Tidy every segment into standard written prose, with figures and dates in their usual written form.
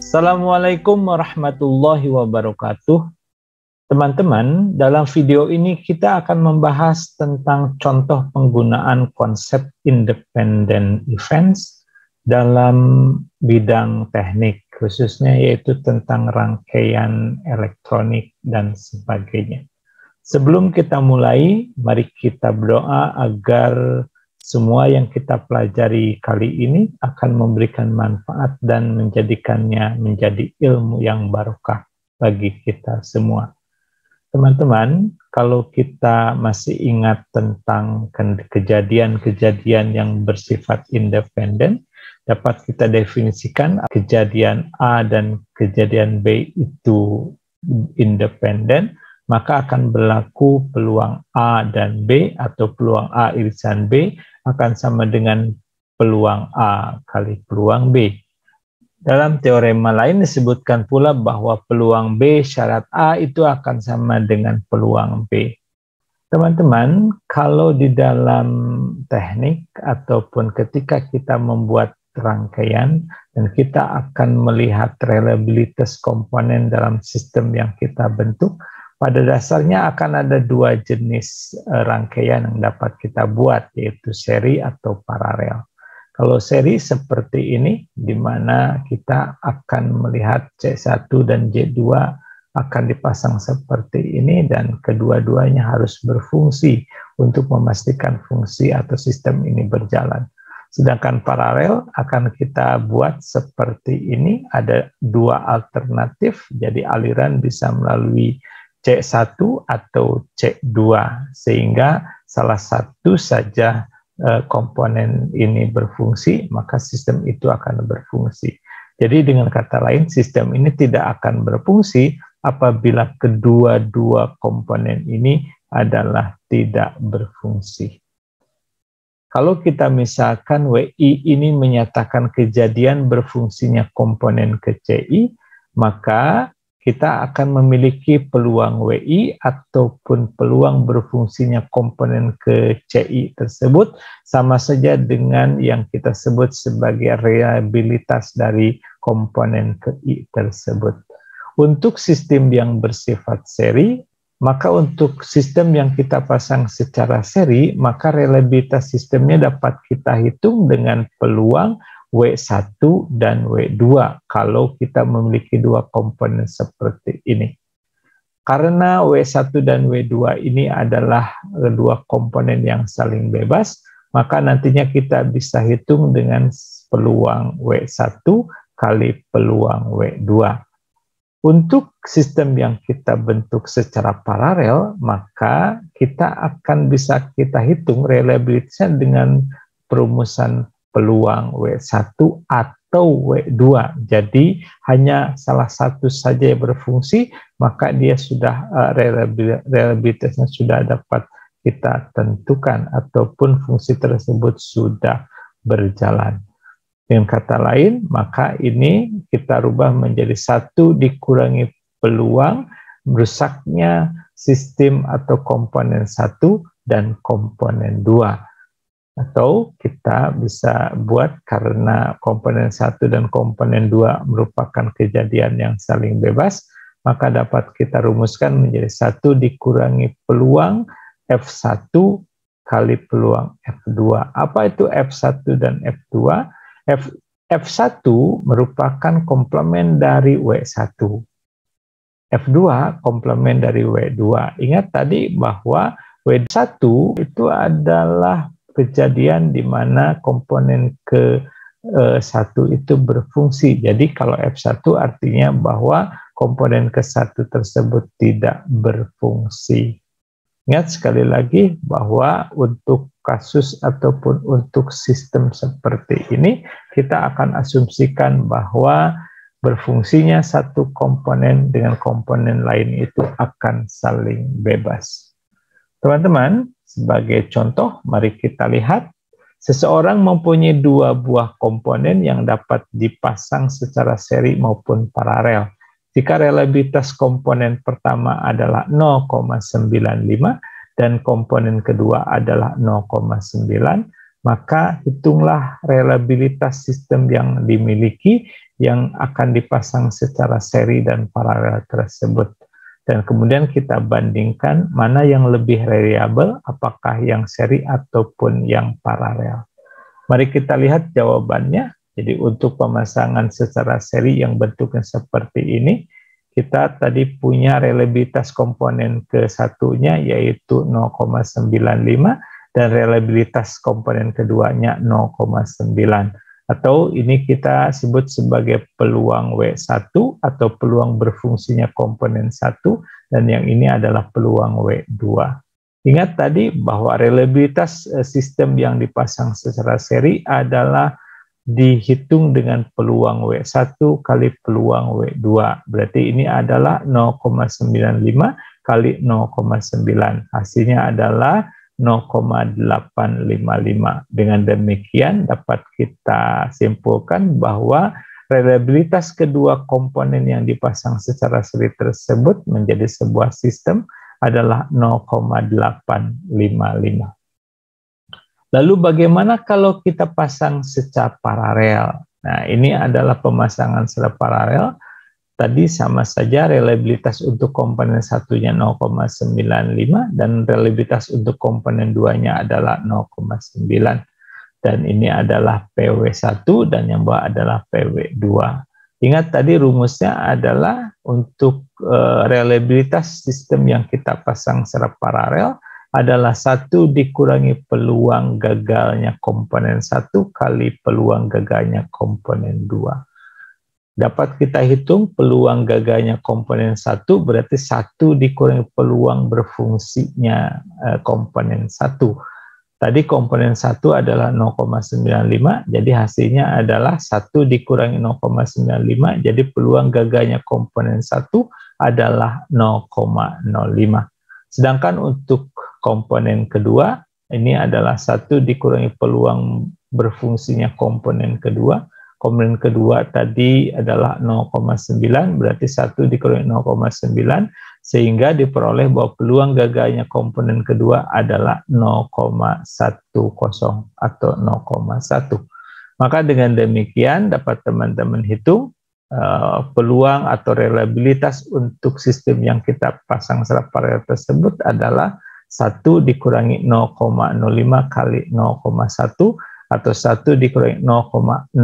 Assalamualaikum warahmatullahi wabarakatuh. Teman-teman, dalam video ini kita akan membahas tentang contoh penggunaan konsep independent events dalam bidang teknik, khususnya yaitu tentang rangkaian elektronik dan sebagainya. Sebelum kita mulai, mari kita berdoa agar semua yang kita pelajari kali ini akan memberikan manfaat dan menjadikannya menjadi ilmu yang barokah bagi kita semua. Teman-teman, kalau kita masih ingat tentang kejadian-kejadian yang bersifat independen, dapat kita definisikan kejadian A dan kejadian B itu independen, maka akan berlaku peluang A dan B atau peluang A irisan B akan sama dengan peluang A kali peluang B. Dalam teorema lain disebutkan pula bahwa peluang B syarat A itu akan sama dengan peluang B. Teman-teman, kalau di dalam teknik ataupun ketika kita membuat rangkaian dan kita akan melihat reliabilitas komponen dalam sistem yang kita bentuk, pada dasarnya akan ada dua jenis rangkaian yang dapat kita buat, yaitu seri atau paralel. Kalau seri seperti ini, di mana kita akan melihat C1 dan J2 akan dipasang seperti ini, dan kedua-duanya harus berfungsi untuk memastikan fungsi atau sistem ini berjalan. Sedangkan paralel akan kita buat seperti ini, ada dua alternatif, jadi aliran bisa melalui C1 atau C2, sehingga salah satu saja komponen ini berfungsi, maka sistem itu akan berfungsi. Jadi dengan kata lain, sistem ini tidak akan berfungsi apabila kedua-dua komponen ini adalah tidak berfungsi. Kalau kita misalkan WI ini menyatakan kejadian berfungsinya komponen ke CI, maka kita akan memiliki peluang WI ataupun peluang berfungsinya komponen ke CI tersebut sama saja dengan yang kita sebut sebagai reliabilitas dari komponen ke I tersebut. Untuk sistem yang bersifat seri, maka untuk sistem yang kita pasang secara seri, maka reliabilitas sistemnya dapat kita hitung dengan peluang W1 dan W2 kalau kita memiliki dua komponen seperti ini. Karena W1 dan W2 ini adalah dua komponen yang saling bebas, maka nantinya kita bisa hitung dengan peluang W1 kali peluang W2. Untuk sistem yang kita bentuk secara paralel, maka kita akan bisa kita hitung reliabilitasnya dengan perumusan peluang W1 atau W2. Jadi hanya salah satu saja yang berfungsi, maka dia sudah reliabilitasnya sudah dapat kita tentukan ataupun fungsi tersebut sudah berjalan. Dengan kata lain, maka ini kita rubah menjadi 1 dikurangi peluang rusaknya sistem atau komponen 1 dan komponen 2. Atau kita bisa buat karena komponen 1 dan komponen 2 merupakan kejadian yang saling bebas, maka dapat kita rumuskan menjadi 1 dikurangi peluang F1 kali peluang F2. Apa itu F1 dan F2? F1 merupakan komplement dari W1. F2 komplement dari W2. Ingat tadi bahwa W1 itu adalah kejadian di mana komponen ke-1 itu berfungsi. Jadi kalau F1 artinya bahwa komponen ke-1 tersebut tidak berfungsi. Ingat sekali lagi bahwa untuk kasus ataupun untuk sistem seperti ini, kita akan asumsikan bahwa berfungsinya satu komponen dengan komponen lain itu akan saling bebas. Teman-teman, sebagai contoh, mari kita lihat seseorang mempunyai dua buah komponen yang dapat dipasang secara seri maupun paralel. Jika reliabilitas komponen pertama adalah 0,95 dan komponen kedua adalah 0,9, maka hitunglah reliabilitas sistem yang dimiliki yang akan dipasang secara seri dan paralel tersebut. Dan kemudian kita bandingkan mana yang lebih reliable, apakah yang seri ataupun yang paralel. Mari kita lihat jawabannya. Jadi untuk pemasangan secara seri yang bentuknya seperti ini, kita tadi punya reliabilitas komponen ke-1-nya yaitu 0,95 dan reliabilitas komponen keduanya 0,9. Atau ini kita sebut sebagai peluang W1 atau peluang berfungsinya komponen 1, dan yang ini adalah peluang W2. Ingat tadi bahwa reliabilitas sistem yang dipasang secara seri adalah dihitung dengan peluang W1 kali peluang W2. Berarti ini adalah 0,95 kali 0,9. Hasilnya adalah 0,855. Dengan demikian dapat kita simpulkan bahwa reliabilitas kedua komponen yang dipasang secara seri tersebut menjadi sebuah sistem adalah 0,855. Lalu bagaimana kalau kita pasang secara paralel? Nah, ini adalah pemasangan secara paralel. Tadi sama saja reliabilitas untuk komponen satunya 0,95 dan reliabilitas untuk komponen 2-nya adalah 0,9. Dan ini adalah PW1 dan yang bawah adalah PW2. Ingat tadi rumusnya adalah untuk reliabilitas sistem yang kita pasang secara paralel adalah 1 dikurangi peluang gagalnya komponen 1 kali peluang gagalnya komponen 2. Dapat kita hitung peluang gagalnya komponen 1 berarti 1 dikurangi peluang berfungsinya komponen 1. Tadi komponen 1 adalah 0,95, jadi hasilnya adalah 1 dikurangi 0,95, jadi peluang gagalnya komponen 1 adalah 0,05. Sedangkan untuk komponen kedua, ini adalah 1 dikurangi peluang berfungsinya komponen kedua. Komponen kedua tadi adalah 0,9, berarti 1 dikurangi 0,9, sehingga diperoleh bahwa peluang gagalnya komponen kedua adalah 0,10 atau 0,1. Maka dengan demikian dapat teman-teman hitung peluang atau reliabilitas untuk sistem yang kita pasang secara paralel tersebut adalah 1 dikurangi 0,05 kali 0,1 atau 1 dikurangi 0,005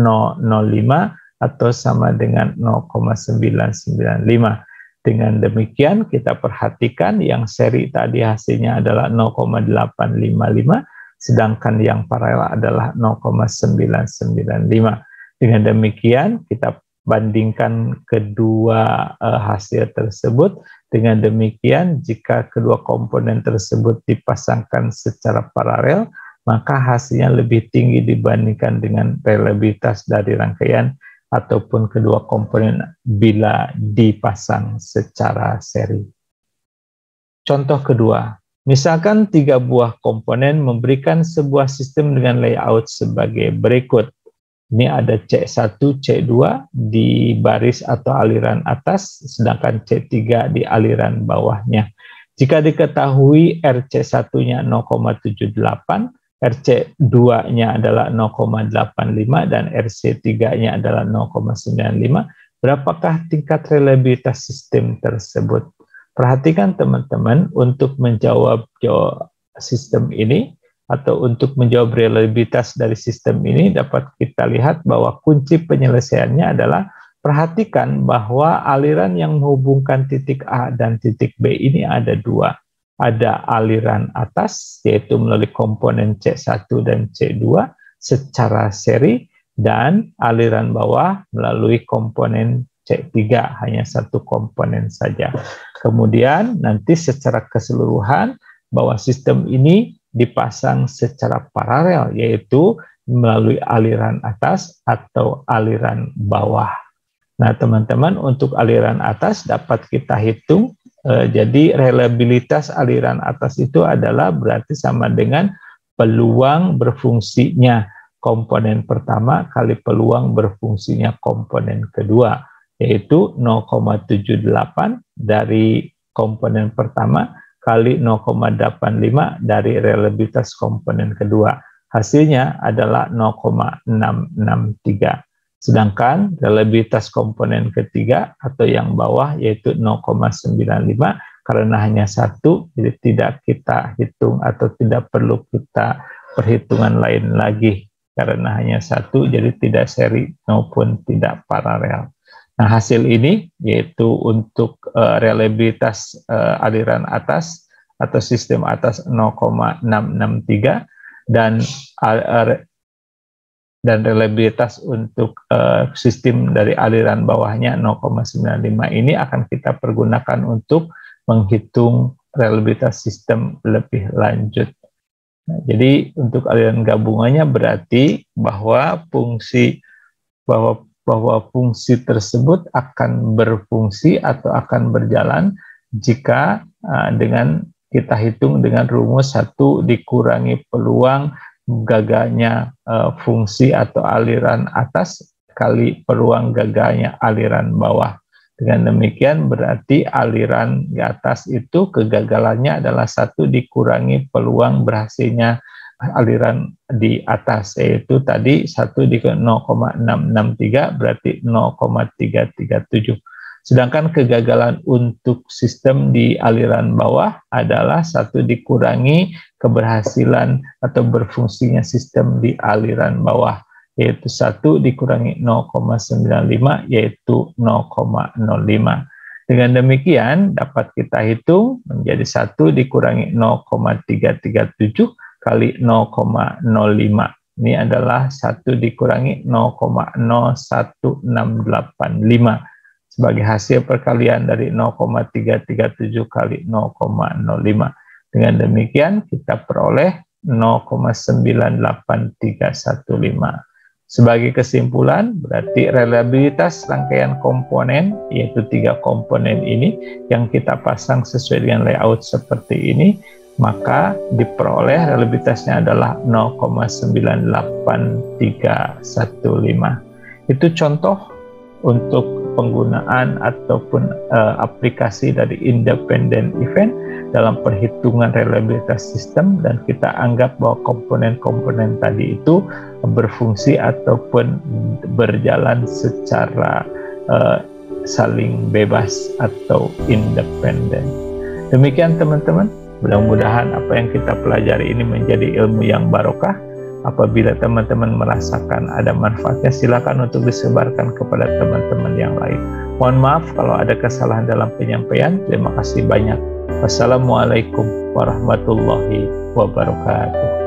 atau sama dengan 0,995. Dengan demikian kita perhatikan yang seri tadi hasilnya adalah 0,855, sedangkan yang paralel adalah 0,995. Dengan demikian kita bandingkan kedua hasil tersebut. Dengan demikian jika kedua komponen tersebut dipasangkan secara paralel, maka hasilnya lebih tinggi dibandingkan dengan reliabilitas dari rangkaian ataupun kedua komponen bila dipasang secara seri. Contoh kedua, misalkan 3 buah komponen memberikan sebuah sistem dengan layout sebagai berikut. Ini ada C1, C2 di baris atau aliran atas, sedangkan C3 di aliran bawahnya. Jika diketahui RC1-nya 0,78, RC2-nya adalah 0,85 dan RC3-nya adalah 0,95. Berapakah tingkat reliabilitas sistem tersebut? Perhatikan teman-teman, untuk menjawab sistem ini atau untuk menjawab reliabilitas dari sistem ini dapat kita lihat bahwa kunci penyelesaiannya adalah perhatikan bahwa aliran yang menghubungkan titik A dan titik B ini ada 2. Ada aliran atas, yaitu melalui komponen C1 dan C2 secara seri, dan aliran bawah melalui komponen C3, hanya 1 komponen saja. Kemudian nanti secara keseluruhan bahwa sistem ini dipasang secara paralel, yaitu melalui aliran atas atau aliran bawah. Nah teman-teman, untuk aliran atas dapat kita hitung. Jadi reliabilitas aliran atas itu adalah berarti sama dengan peluang berfungsinya komponen pertama kali peluang berfungsinya komponen kedua, yaitu 0,78 dari komponen pertama kali 0,85 dari reliabilitas komponen kedua. hasilnya adalah 0,663. Sedangkan reliabilitas komponen ketiga atau yang bawah yaitu 0,95, karena hanya satu, jadi tidak kita hitung atau tidak perlu kita perhitungan lain lagi. Karena hanya satu, jadi tidak seri maupun tidak paralel. Nah, hasil ini yaitu untuk reliabilitas aliran atas atau sistem atas 0,663 dan reliabilitas untuk sistem dari aliran bawahnya 0,95 ini akan kita pergunakan untuk menghitung reliabilitas sistem lebih lanjut. Nah, jadi untuk aliran gabungannya berarti bahwa fungsi tersebut akan berfungsi atau akan berjalan jika dengan kita hitung dengan rumus 1 dikurangi peluang gagalnya fungsi atau aliran atas kali peluang gagalnya aliran bawah. Dengan demikian berarti aliran di atas itu kegagalannya adalah 1 dikurangi peluang berhasilnya aliran di atas, yaitu tadi 1 di 0,663 berarti 0,337. Sedangkan kegagalan untuk sistem di aliran bawah adalah 1 dikurangi keberhasilan atau berfungsinya sistem di aliran bawah, yaitu 1 dikurangi 0,95 yaitu 0,05. Dengan demikian dapat kita hitung menjadi 1 dikurangi 0,337 kali 0,05. Ini adalah 1 dikurangi 0,01685 sebagai hasil perkalian dari 0,337 kali 0,05. Dengan demikian kita peroleh 0,98315. Sebagai kesimpulan, berarti reliabilitas rangkaian komponen, yaitu 3 komponen ini, yang kita pasang sesuai dengan layout seperti ini, maka diperoleh reliabilitasnya adalah 0,98315. Itu contoh untuk penggunaan ataupun aplikasi dari independent event dalam perhitungan reliabilitas sistem, dan kita anggap bahwa komponen-komponen tadi itu berfungsi ataupun berjalan secara saling bebas atau independen. Demikian teman-teman, mudah-mudahan apa yang kita pelajari ini menjadi ilmu yang barokah. Apabila teman-teman merasakan ada manfaatnya, silakan untuk disebarkan kepada teman-teman yang lain. Mohon maaf kalau ada kesalahan dalam penyampaian. Terima kasih banyak. Wassalamualaikum warahmatullahi wabarakatuh.